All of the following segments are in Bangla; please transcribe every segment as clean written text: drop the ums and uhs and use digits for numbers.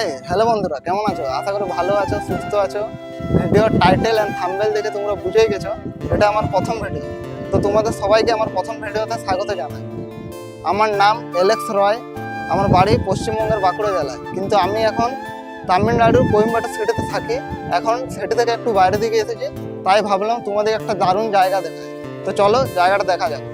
হাই হ্যালো বন্ধুরা, কেমন আছো? আশা করি ভালো আছো, সুস্থ আছো। ভিডিওর টাইটেল অ্যান্ড থাম্বনেল দেখে তোমরা বুঝেই গেছো এটা আমার প্রথম ভিডিও। তো তোমাদের সবাইকে আমার প্রথম ভিডিওতে স্বাগত জানাই। আমার নাম এলেক্স রয়, আমার বাড়ি পশ্চিমবঙ্গের বাঁকুড়া জেলায়, কিন্তু আমি এখন তামিলনাড়ুর কোয়েম্বাটোর সিটিতে থাকি। এখন সিটি থেকে একটু বাইরে দিকে এসেছি, তাই ভাবলাম তোমাদের একটা দারুণ জায়গা দেখাই। তো চলো জায়গাটা দেখা যাক।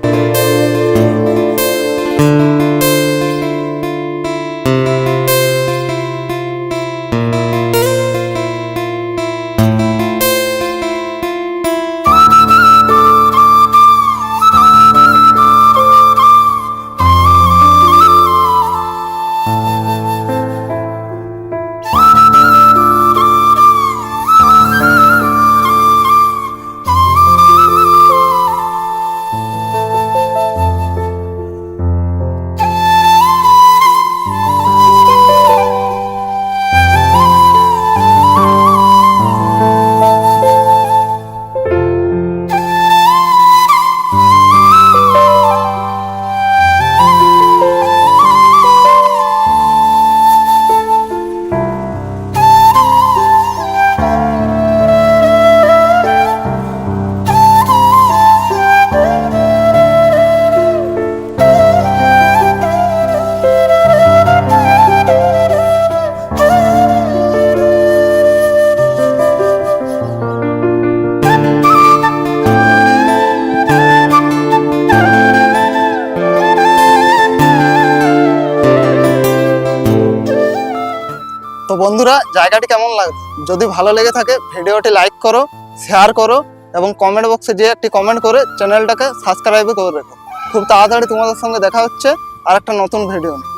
তো বন্ধুরা, জায়গাটি কেমন লাগবে? যদি ভালো লেগে থাকে ভিডিওটি লাইক করো, শেয়ার করো এবং কমেন্ট বক্সে যে একটি কমেন্ট করে চ্যানেলটাকে সাবস্ক্রাইব করে রেখো। খুব তাড়াতাড়ি তোমাদের সঙ্গে দেখা হচ্ছে আর একটা নতুন ভিডিও নিয়ে।